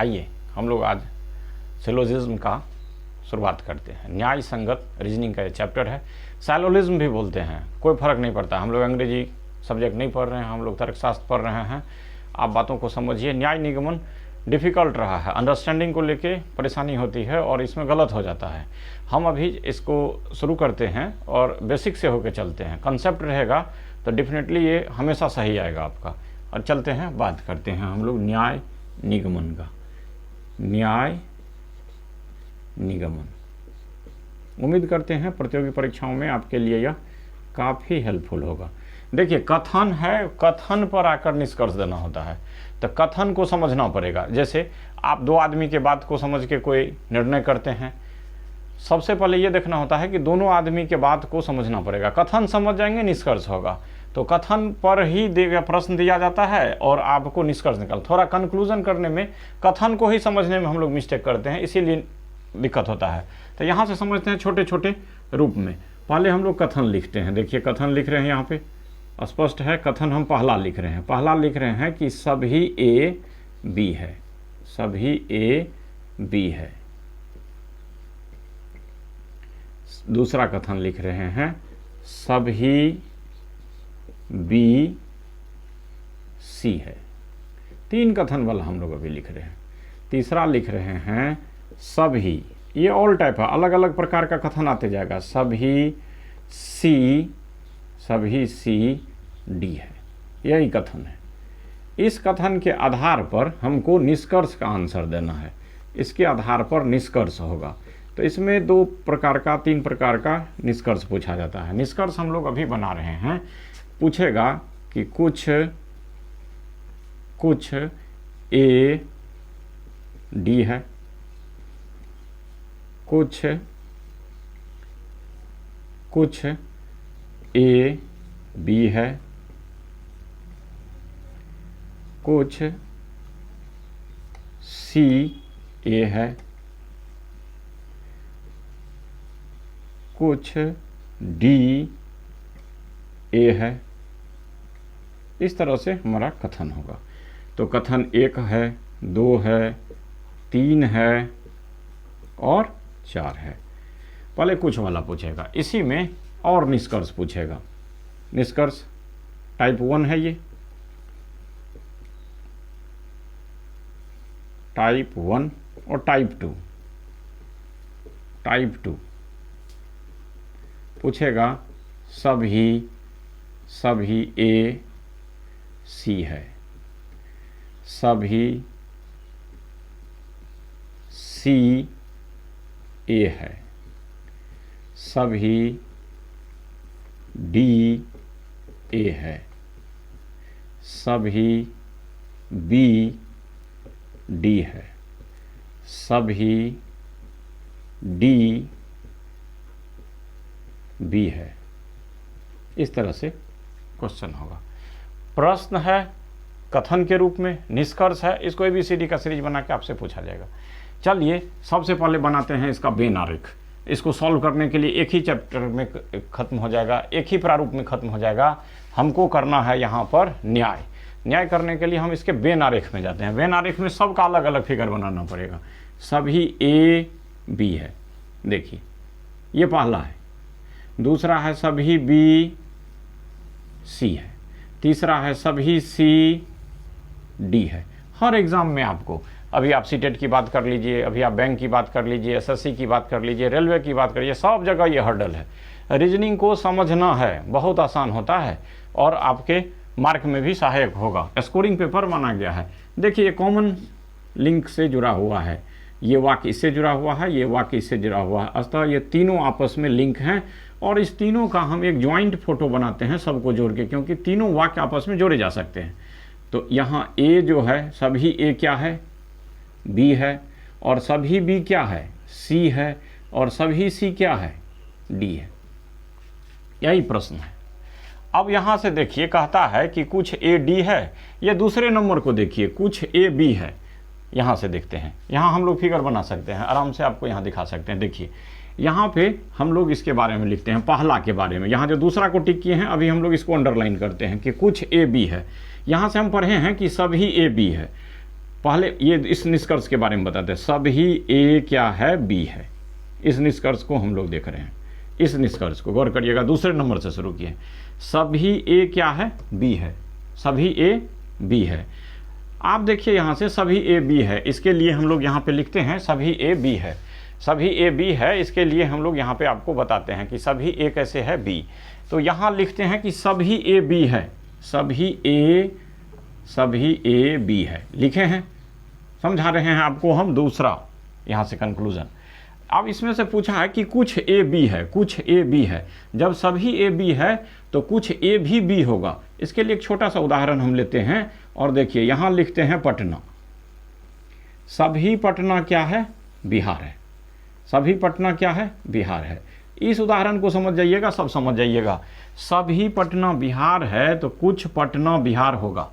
आइए हम लोग आज सिलोजिज्म का शुरुआत करते हैं। न्याय संगत रीजनिंग का ये चैप्टर है। साइलोजिज्म भी बोलते हैं, कोई फर्क नहीं पड़ता। हम लोग अंग्रेजी सब्जेक्ट नहीं पढ़ रहे हैं, हम लोग तर्कशास्त्र पढ़ रहे हैं। आप बातों को समझिए। न्याय निगमन डिफ़िकल्ट रहा है, अंडरस्टैंडिंग को लेके परेशानी होती है और इसमें गलत हो जाता है। हम अभी इसको शुरू करते हैं और बेसिक से होकर चलते हैं। कंसेप्ट रहेगा तो डेफिनेटली ये हमेशा सही आएगा आपका। और चलते हैं, बात करते हैं हम लोग न्याय निगमन का। न्याय निगमन, उम्मीद करते हैं प्रतियोगी परीक्षाओं में आपके लिए यह काफ़ी हेल्पफुल होगा। देखिए, कथन है, कथन पर आकर निष्कर्ष देना होता है, तो कथन को समझना पड़ेगा। जैसे आप दो आदमी के बात को समझ के कोई निर्णय करते हैं, सबसे पहले ये देखना होता है कि दोनों आदमी के बात को समझना पड़ेगा। कथन समझ जाएंगे, निष्कर्ष होगा। तो कथन पर ही प्रश्न दिया जाता है और आपको निष्कर्ष निकाल। थोड़ा कंक्लूजन करने में, कथन को ही समझने में हम लोग मिस्टेक करते हैं, इसीलिए दिक्कत होता है। तो यहाँ से समझते हैं छोटे छोटे रूप में। पहले हम लोग कथन लिखते हैं। देखिए, कथन लिख रहे हैं, यहाँ पे स्पष्ट है। कथन हम पहला लिख रहे हैं। पहला लिख रहे हैं कि सभी ए बी है, सभी ए बी है। दूसरा कथन लिख रहे हैं सभी बी सी है। तीन कथन वाला हम लोग अभी लिख रहे हैं। तीसरा लिख रहे हैं सभी, ये ऑल टाइप है, अलग अलग प्रकार का कथन आते जाएगा। सभी सी डी है, यही कथन है। इस कथन के आधार पर हमको निष्कर्ष का आंसर देना है। इसके आधार पर निष्कर्ष होगा। तो इसमें दो प्रकार का, तीन प्रकार का निष्कर्ष पूछा जाता है। निष्कर्ष हम लोग अभी बना रहे हैं। पूछेगा कि कुछ ए डी है, कुछ ए बी है, कुछ सी ए है, कुछ डी ए है। इस तरह से हमारा कथन होगा। तो कथन 1 है, 2 है, 3 है और 4 है। पहले कुछ वाला पूछेगा, इसी में और निष्कर्ष पूछेगा। निष्कर्ष टाइप 1 है, ये टाइप 1 और टाइप 2। टाइप 2 पूछेगा सभी ए सी है, सभी सी ए है, सभी डी ए है, सभी बी डी है, सभी डी बी है। इस तरह से क्वेश्चन होगा। प्रश्न है कथन के रूप में, निष्कर्ष है, इसको ABCD का सीरीज बना के आपसे पूछा जाएगा। चलिए सबसे पहले बनाते हैं इसका वेन आरेख। इसको सॉल्व करने के लिए एक ही चैप्टर में खत्म हो जाएगा, एक ही प्रारूप में खत्म हो जाएगा। हमको करना है यहाँ पर न्याय। न्याय करने के लिए हम इसके वेन आरेख में जाते हैं। वेन आरेख में सबका अलग अलग फिगर बनाना पड़ेगा। सभी ए बी है, देखिए ये पहला है। दूसरा है सभी बी सी है। तीसरा है सभी सी डी है। हर एग्ज़ाम में आपको, अभी आप सीटेट की बात कर लीजिए, अभी आप बैंक की बात कर लीजिए, SSC की बात कर लीजिए, रेलवे की बात करिए, सब जगह ये हर्डल है। रीजनिंग को समझना है, बहुत आसान होता है और आपके मार्क में भी सहायक होगा। स्कोरिंग पेपर माना गया है। देखिए ये कॉमन लिंक से जुड़ा हुआ है, ये वाक्य इससे जुड़ा हुआ है, ये वाक्य इससे जुड़ा हुआ है। अतः ये तीनों आपस में लिंक हैं और इस तीनों का हम एक ज्वाइंट फोटो बनाते हैं सबको जोड़ के, क्योंकि तीनों वाक्य आपस में जोड़े जा सकते हैं। तो यहाँ ए जो है, सभी ए क्या है, बी है, और सभी बी क्या है, सी है, और सभी सी क्या है, डी है। यही प्रश्न है। अब यहाँ से देखिए, कहता है कि कुछ ए डी है। ये दूसरे नंबर को देखिए, कुछ ए बी है। यहाँ से देखते हैं, यहाँ हम लोग फिगर बना सकते हैं, आराम से आपको यहाँ दिखा सकते हैं। देखिए यहाँ पे हम लोग इसके बारे में लिखते हैं, पहला के बारे में। यहाँ जो दूसरा को टिक किए हैं, अभी हम लोग इसको अंडरलाइन करते हैं कि कुछ ए बी है। यहाँ से हम पढ़े हैं कि सभी ए बी है। पहले ये इस निष्कर्ष के बारे में बताते हैं, सभी ए क्या है, बी है। इस निष्कर्ष को हम लोग देख रहे हैं, इस निष्कर्ष को गौर करिएगा, दूसरे नंबर से शुरू किए। सभी ए क्या है, बी है, सभी ए बी है। आप देखिए यहाँ से सभी ए बी है, इसके लिए हम लोग यहाँ पे लिखते हैं सभी ए बी है, सभी ए बी है, इसके लिए हम लोग यहाँ पे आपको बताते हैं कि सभी ए कैसे है, बी। तो यहाँ लिखते हैं कि सभी ए बी है, सभी ए बी है, लिखे हैं, समझा रहे हैं आपको हम दूसरा यहाँ से कंक्लूजन। अब इसमें से पूछा है कि कुछ ए बी है, कुछ ए बी है। जब सभी ए बी है तो कुछ ए भी बी होगा। इसके लिए एक छोटा सा उदाहरण हम लेते हैं और देखिए यहाँ लिखते हैं पटना, सभी पटना क्या है, बिहार है, सभी पटना क्या है, बिहार है। इस उदाहरण को समझ जाइएगा, सब समझ जाइएगा। सभी पटना बिहार है तो कुछ पटना बिहार होगा,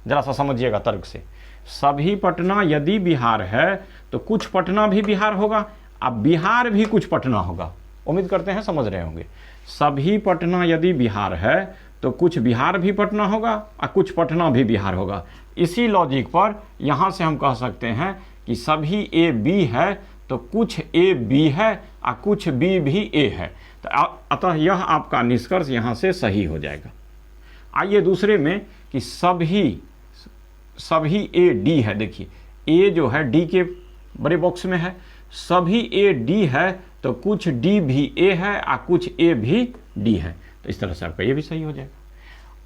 जरा सा समझिएगा तर्क से। सभी पटना यदि बिहार है तो कुछ पटना भी बिहार होगा, अब बिहार भी कुछ पटना होगा। उम्मीद करते हैं समझ रहे होंगे। सभी पटना यदि बिहार है तो कुछ बिहार भी पटना होगा और कुछ पटना भी बिहार होगा। इसी लॉजिक पर यहाँ से हम कह सकते हैं कि सभी ए बी है तो कुछ ए बी है और कुछ बी भी ए है। तो अतः यह आपका निष्कर्ष यहाँ से सही हो जाएगा। आइए दूसरे में कि सभी ए डी है। देखिए ए जो है डी के बड़े बॉक्स में है, सभी ए डी है तो कुछ डी भी ए है और कुछ ए भी डी है। तो इस तरह से आपका ये भी सही हो जाएगा।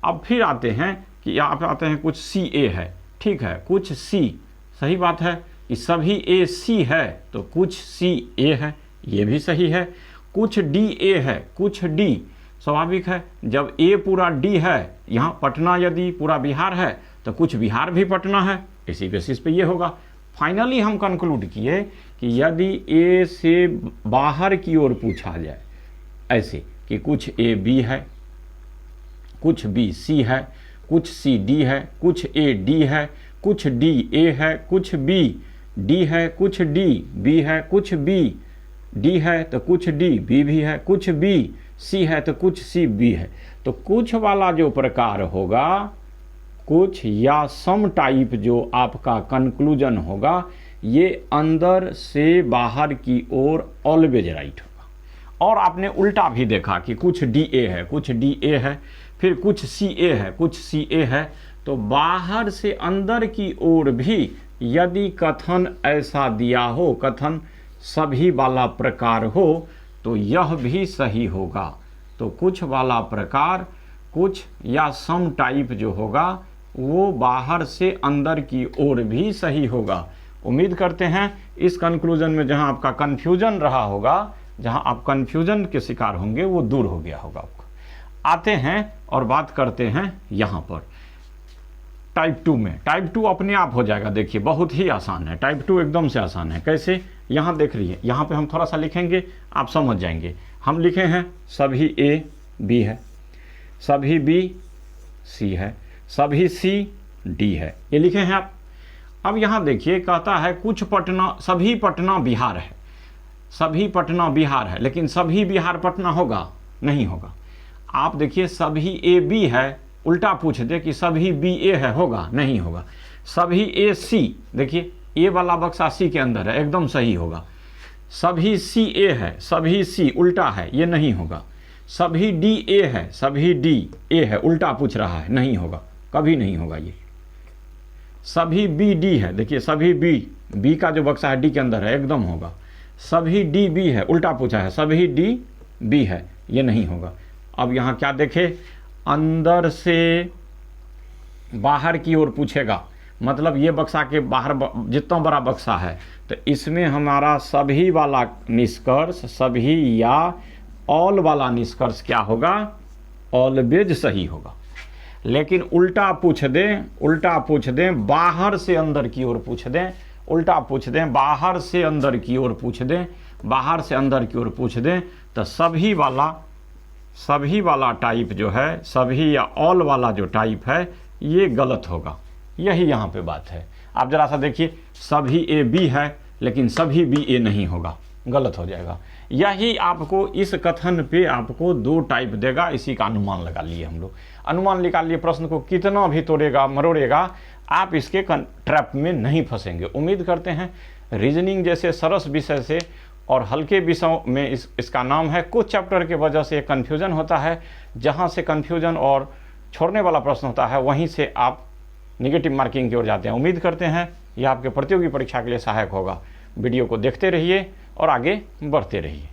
अब फिर आते हैं कि यहाँ पे आते हैं कुछ सी ए है, ठीक है, कुछ सी, सही बात है कि सभी ए सी है तो कुछ सी ए है, ये भी सही है। कुछ डी ए है, कुछ डी, स्वाभाविक है जब ए पूरा डी है, यहाँ पटना यदि पूरा बिहार है तो कुछ बिहार भी पटना है, इसी बेसिस पे ये होगा। फाइनली हम कंक्लूड किए कि यदि ए से बाहर की ओर पूछा जाए, ऐसे कि कुछ ए बी है, कुछ बी सी है, कुछ सी डी है, कुछ ए डी है, कुछ डी ए है, कुछ बी डी है, कुछ डी बी है, कुछ बी डी है तो कुछ डी बी भी है, कुछ बी सी है तो कुछ सी बी है। तो कुछ वाला जो प्रकार होगा, कुछ या सम टाइप जो आपका कंक्लूजन होगा, ये अंदर से बाहर की ओर ऑलवेज राइट होगा। और आपने उल्टा भी देखा कि कुछ डी ए है, कुछ डी ए है, फिर कुछ सी ए है, कुछ सी ए है, तो बाहर से अंदर की ओर भी यदि कथन ऐसा दिया हो, कथन सभी वाला प्रकार हो, तो यह भी सही होगा। तो कुछ वाला प्रकार, कुछ या सम टाइप जो होगा वो बाहर से अंदर की ओर भी सही होगा। उम्मीद करते हैं इस कंक्लूजन में जहां आपका कन्फ्यूजन रहा होगा, जहां आप कन्फ्यूजन के शिकार होंगे, वो दूर हो गया होगा आपको। आते हैं और बात करते हैं यहाँ पर टाइप 2 में। टाइप 2 अपने आप हो जाएगा, देखिए बहुत ही आसान है, टाइप 2 एकदम से आसान है। कैसे, यहाँ देख रही है, यहाँ पे हम थोड़ा सा लिखेंगे, आप समझ जाएंगे। हम लिखे हैं सभी ए बी है, सभी बी सी है, सभी सी डी है, ये लिखे हैं आप। अब यहाँ देखिए कहता है कुछ पटना, सभी पटना बिहार है, सभी पटना बिहार है, लेकिन सभी बिहार पटना होगा, नहीं होगा। आप देखिए सभी ए बी है, उल्टा पूछ दे कि सभी बी ए है, होगा, नहीं होगा। सभी ए सी, देखिए ए वाला बक्सा सी के अंदर है, एकदम सही होगा। सभी सी ए है, सभी सी उल्टा है, ये नहीं होगा। सभी डी ए है, सभी डी ए है, उल्टा पूछ रहा है, नहीं होगा, कभी नहीं होगा ये। सभी बी डी है, देखिए सभी बी का जो बक्सा है डी के अंदर है, एकदम होगा। सभी डी बी है, उल्टा पूछा है, सभी डी बी है, ये नहीं होगा। अब यहाँ क्या देखे, अंदर से बाहर की ओर पूछेगा, मतलब ये बक्सा के बाहर जितना बड़ा बक्सा है, तो इसमें हमारा सभी वाला निष्कर्ष, सभी या ऑल वाला निष्कर्ष क्या होगा, ऑलवेज सही होगा। लेकिन उल्टा पूछ दें, बाहर से अंदर की ओर पूछ दें, उल्टा पूछ दें, बाहर से अंदर की ओर पूछ दें, बाहर से अंदर की ओर पूछ दें, तो सभी वाला टाइप जो है, सभी या ऑल वाला जो टाइप है, ये गलत होगा। यही यहाँ पे बात है। आप जरा सा देखिए, सभी ए बी है लेकिन सभी बी ए नहीं होगा, गलत हो जाएगा। यही आपको इस कथन पे आपको 2 टाइप देगा, इसी का अनुमान लगा लिए हम लोग। अनुमान निकाल लिए, प्रश्न को कितना भी तोड़ेगा मरोड़ेगा, आप इसके ट्रैप में नहीं फंसेंगे। उम्मीद करते हैं रीजनिंग जैसे सरस विषय से और हल्के विषयों में इसका नाम है। कुछ चैप्टर की वजह से कन्फ्यूजन होता है, जहाँ से कन्फ्यूजन और छोड़ने वाला प्रश्न होता है वहीं से आप निगेटिव मार्किंग की ओर जाते हैं। उम्मीद करते हैं यह आपके प्रतियोगी परीक्षा के लिए सहायक होगा। वीडियो को देखते रहिए और आगे बढ़ते रहिए।